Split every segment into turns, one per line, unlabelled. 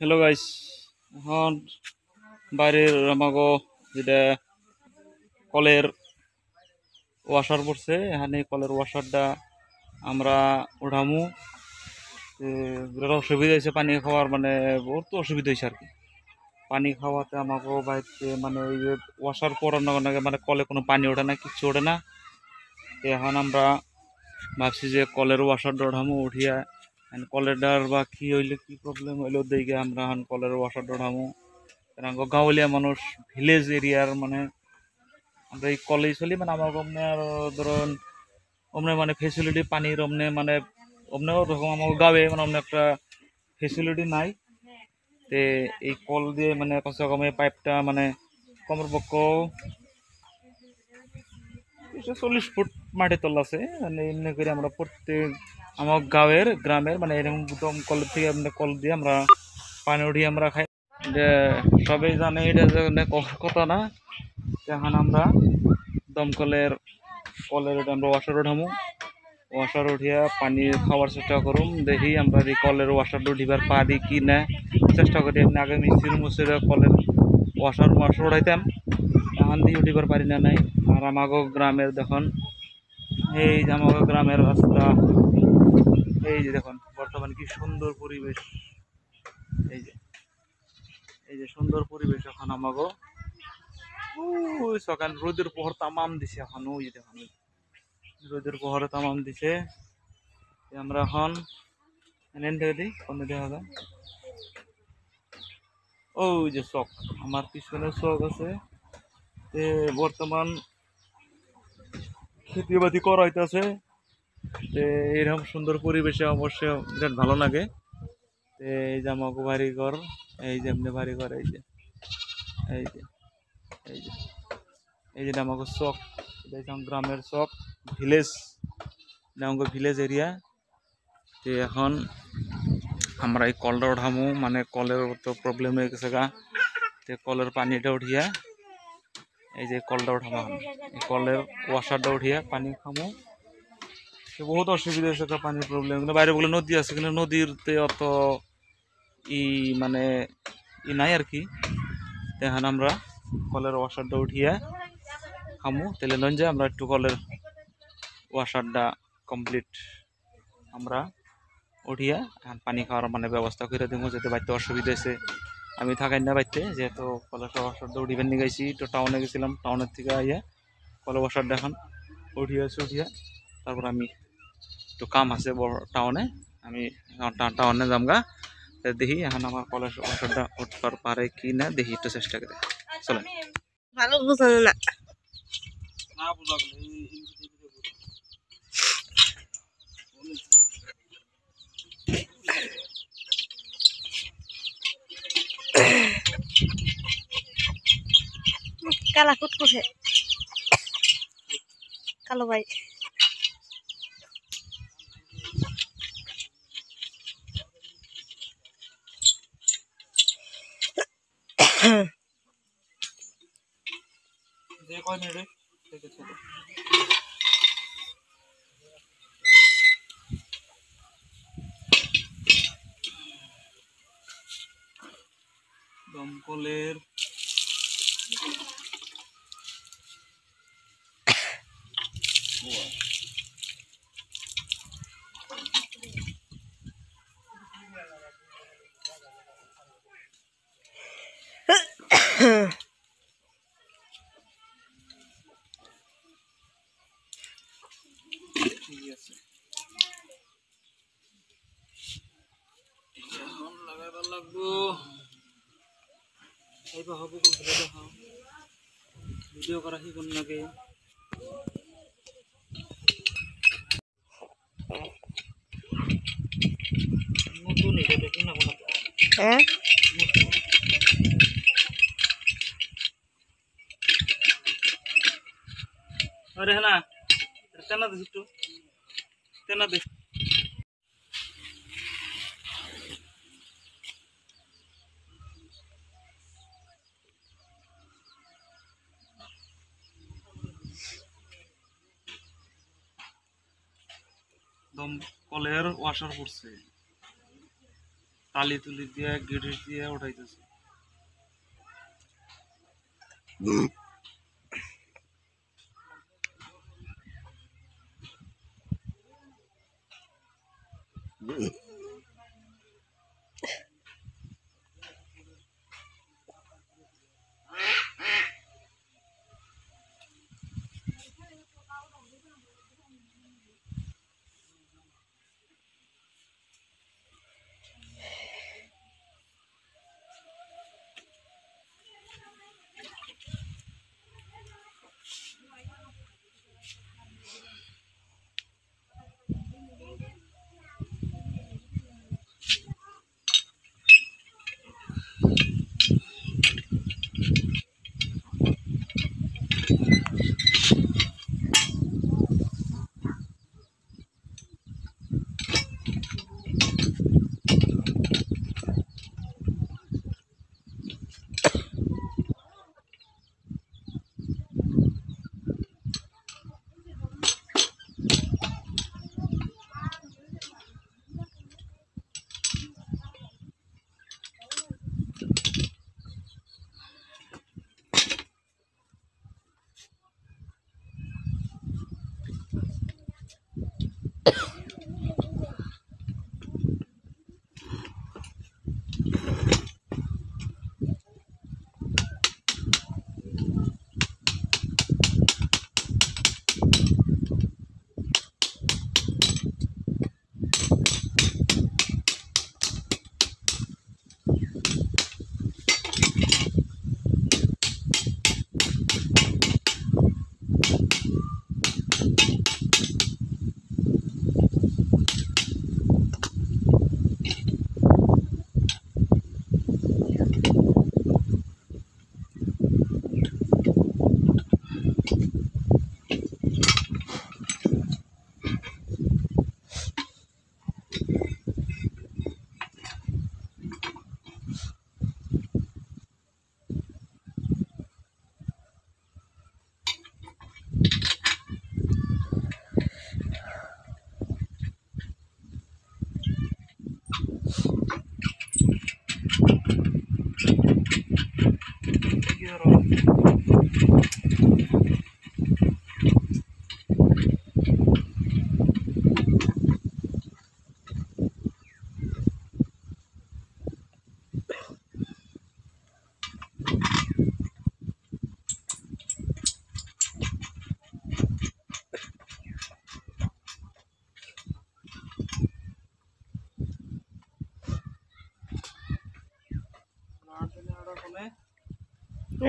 Hello guys, এখন বাইরের আমাগো যেটা কলের ওয়াশার পড়ছে, এখানে কলের ওয়াশারটা আমরা উঠামু। বিরাট অসুবিধা হয়েছে পানি খাওয়ার, মানে বহুত অসুবিধা হয়েছে আর কি। পানি খাওয়াতে আমাকে বাড়িতে মানে ওই যে ওয়াশার পরানোর নাকি মানে কলে কোনো পানি ওঠে না, কিচ্ছু ওঠে না। তো এখন আমরা ভাবছি যে কলের ওয়াশারটা উঠামু, উঠিয়া কলেরটার বা কি হইলে কি প্রবলেম হইলো দেখে আমরা এখন কলের ওয়াশারটা উঠামু। গাঁৱলীয়া মানুষ, ভিলেজ এরিয়ার মানে আমরা এই কলেজ চলি মানে আমার অমনে আর ধরুন অমনে মানে ফেসিলিটি পানির অমনে মানে অমনে ওরকম আমার গাঁৱে মানে অমনে একটা ফেসিলিটি নাই। তে এই কল দিয়ে মানে কমসে কম এই পাইপটা মানে কমর পক্ষ 40 ফুট মাটি তল আছে, মানে এমনি করে আমরা প্রত্যেক আমার গ্রামের মানে এরকম দমকল থেকে কল দিয়ে আমরা পানি উঠিয়ে আমরা খাই। যে সবাই জানে এটা যে কথা না। এখন আমরা দমকলের কলের আমরা ওয়াশার উঠামু, ওয়াশার উঠিয়া পানি খাওয়ার চেষ্টা করুম। দেখি আমরা এই কলের ওয়াশার উঠিবার পারি কি না, চেষ্টা করি। এমনি আগে মিস্ত্রি মুসিরে কলের ওয়াশার উঠাইতাম, এখন দিয়ে উঠিবার পারি না নাই। আর আমাগো গ্রামের দেখুন, এই যে আমাগো গ্রামের রাস্তা, এই যে দেখুন বর্তমানে কি সুন্দর পরিবেশ। এই যে এই যে সুন্দর পরিবেশ এখন আমাগো। ওই সকাল রোদের পোহর তামাম দিছে, এখন ওই যে দেখুন রোদের পোহরে তামাম দিছে। আমরা এখন এনে থেকে দিই কোন দেখা যায় ওই যে চক, আমার পিছনে চক আছে। বর্তমান খেতি বাতি করা হইতেছে। এরকম সুন্দর পরিবেশে অবশ্যই বিরাট ভালো লাগে। এই যে আমাকে বাড়ি ঘর, এই যে এমনি বাড়ি ঘর, এই যে এই যে এই যে এই যে আমাকে চক, এটা গ্রামের চক, ভিলেজ, আমাকে ভিলেজ এরিয়া। এখন আমরা এই কলটা উঠামু, মানে কলের তো প্রবলেম হয়ে গেছে গা। কলের পানিটা উঠিয়া এই যে কলটা উঠামো, এই কলের ওয়াশারটা উঠিয়া পানি খামো। বহুত অসুবিধা হয়েছে, পানির প্রবলেম। কিন্তু বাইরে বলে নদী আছে, কিন্তু নদীরতে অত ই মানে ই নাই আর কি। এখন আমরা কলের ওয়াশারটা উঠিয়া খামু, তাহলে নন যে আমরা একটু কলের ওয়াশারটা কমপ্লিট আমরা উঠিয়া এখন পানি খাওয়ার মানে ব্যবস্থা করে দেবো, যাতে বাড়িতে অসুবিধা হয়েছে। আমি থাকাই না বাড়িতে, যেহেতু কলের ওয়াশারটা উঠিবেন নিয়ে গেছি, তো টাউনে গেছিলাম, টাউনের থেকে আইয়া কলের ওয়াশারটা এখন উঠিয়া তারপর আমি একটু কাম আছে বড় টাউনে, আমি টাউনে যামগা। দেখি এখন আমার কলেজ ওয়াশারটা উঠবার পারে কি না, দেখি একটু চেষ্টা করে। চলেন।
ভালো বুঝানো না কালা কুটকুটে কালো ভাই
দমকলের ঠিক আছে, এখন লাগাবার লাগবো। এইবার হবো ভিডিও দেখাও, ভিডিও করা কি কোন লাগে। নতুন এটা দেখি না কোনো।
হ্যাঁ
আরে হ্যাঁ না, তেনা দিস একটু, তেনা দিস। দমকলের ওয়াশার পড়ছে, টালি তুলি দিয়ে গিরিশ দিয়ে উঠাইতেছে।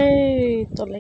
এই তলে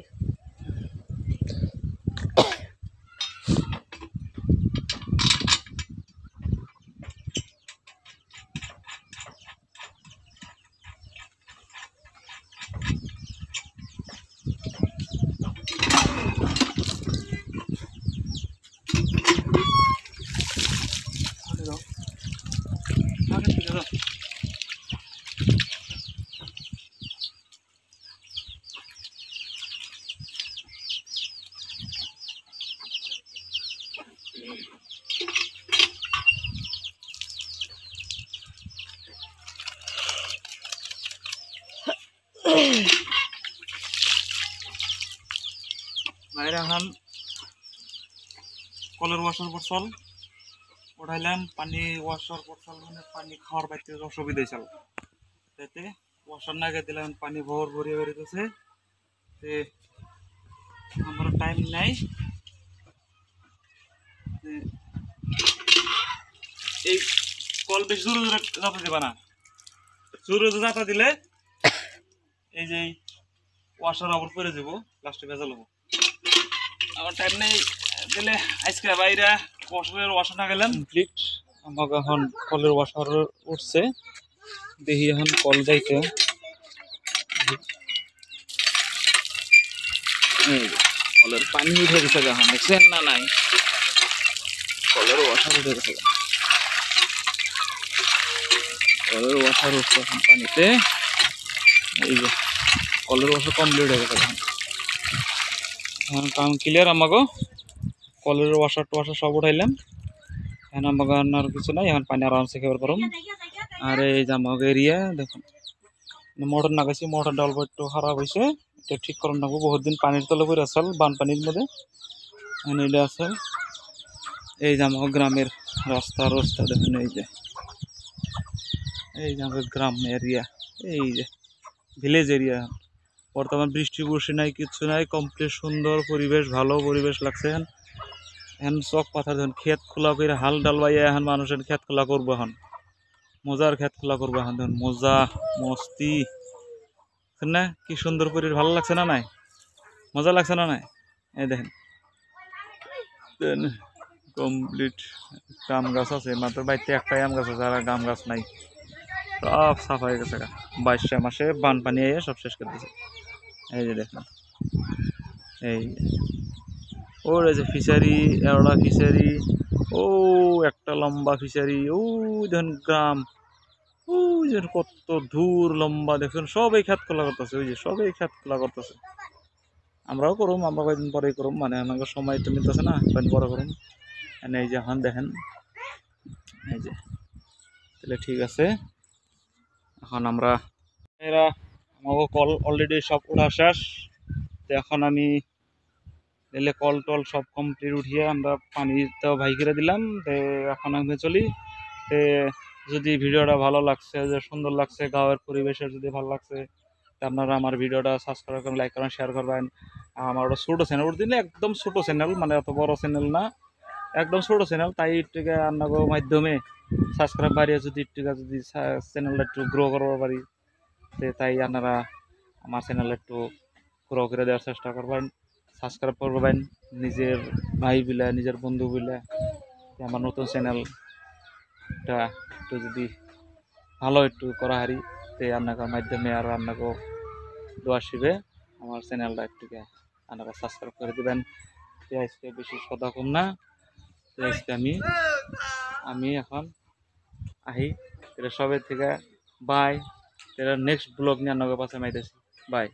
বাইরে এখন কলের ওয়াশার পড়ছল উঠাইলাম, পানি ওয়াশার পড়ছল মানে পানি খাওয়ার বাইতে অসুবিধা হয়েছিল, তাইতে ওয়াশার না গিয়ে দিলাম, পানি ভর ভরিয়ে বেরোতেছে। আমার টাইম নাই, এই কল বেশি জোরে জোরে যাতা দিবা না, জোরে জোরে যাতা দিলে এই যে ওয়াশার আবার করে দেবো, লাস্টে ভেজাল হবো। আমার টাইম নেই দিলে আজকে বাইরে ওয়াশারের ওয়াশার না গেলাম কমপ্লিট। আমাকে এখন কলের ওয়াশার উঠছে, দেখি এখন কল যাইতে কলের পানি উঠে গেছে, এখন দেখছেন না নাই, কলের ওয়াশার উঠে গেছে, কলের ওয়াশার উঠছে এখন পানিতে। এই যে কলের ওয়াশার কমপ্লিট হয়ে গেছে, এখন কাম ক্লিয়ার। আমাকে কলের ওয়াশার টোয়াশার সব উঠাইলাম, এখন আমাকে আর কিছু নাই, এখন পানি আরামসে খেতে পারবো। আর এই যে আমাকে এরিয়া দেখুন মোটর লাগাইছি, মোটরটা অল্প একটু খারাপ হয়েছে, এটা ঠিক করার লাগবো। বহুত দিন পানির তলে পড়ে আসল, বানপানির মধ্যে এটা আসল। এই যে আমার গ্রামের রাস্তা দেখুন, এই যে আমাদের গ্রাম এরিয়া, এই যে ভিলেজ এরিয়া। বর্তমান বৃষ্টি বর্ষি নাই, কিচ্ছু নাই, কমপ্লিট সুন্দর পরিবেশ, ভালো পরিবেশ লাগছে। এখন চক পাথর ধরুন ক্ষেত খোলা করে হাল ডাল বাইয়া এখন মানুষের ক্ষেত খোলা করবো, এখন মজার ক্ষেত খোলা করবো, এখন ধরুন মজা মস্তি না, কি সুন্দর পরিবেশ, ভালো লাগছে না নাই, মজা লাগছে না নাই। এই দেখেন কমপ্লিট আম গাছ আছে, মাত্র বাড়িতে একটাই আম গাছ আছে, আর আম গাছ নাই, সব সাফ হয়ে গেছে। 22 মাসে বানপানি এসে সব শেষ করে দিয়েছে। এই যে দেখুন, এই ওর এই যে ফিশারি, এরোডা ফিশারি, ও একটা লম্বা ফিশারি, ও দেখুন গ্রাম, ওই যে কত দূর লম্বা দেখুন, সবাই খেত খোলা করতেছে, ওই যে সবাই খেত খোলা করতেছে। আমরাও করুম, আমরা কয়েকদিন পরেই করুম, মানে আমাকে সময় তো নিতেছে না, কয়েকদিন পরে করুম। এই যে এখন দেখেন, এই যে তাহলে ঠিক আছে। এখন আমরা এরা আমাকে কল অলরেডি সব ওঠা শেষ, তো এখন আমি এলে কল টল সব কমপ্লিট উঠিয়ে আমরা পানিতেও ভাই করে দিলাম। তো এখন আমি চলি। তো যদি ভিডিওটা ভালো লাগছে, যে সুন্দর লাগছে, গাঁয়ের পরিবেশের যদি ভালো লাগছে, তা আপনারা আমার ভিডিওটা সাবস্ক্রাইব করেন, লাইক করেন, শেয়ার করবেন। আমার ওটা ছোটো চ্যানেল, ওর দিলে একদম ছোটো চ্যানেল, মানে অত বড় চ্যানেল না, একদম ছোটো চ্যানেল, তাই একটু আপনাকে মাধ্যমে সাবস্ক্রাইব বাড়িয়ে যদি একটু যদি চ্যানেলটা একটু গ্রো করবার পারি, তাই আপনারা আমার চ্যানেল একটু গ্রো করে দেওয়ার চেষ্টা করবেন, সাবস্ক্রাইব করবেন নিজের ভাই বিলা, নিজের বন্ধু বিলা, আমার নতুন চ্যানেলটা একটু যদি ভালো একটু করা হারি, তো আপনার মাধ্যমে আর আপনাকেও দোয়া শিবে আমার চ্যানেলটা একটু আপনারা সাবস্ক্রাইব করে দেবেন। তো আজকে বেশি কথা কম না, তো আজকে আমি এখন আহি, এটা সবের থেকে বাই, এটা নেক্সট ব্লগ নিয়ে আপনাকে পাশে মাইতেছি, বাই।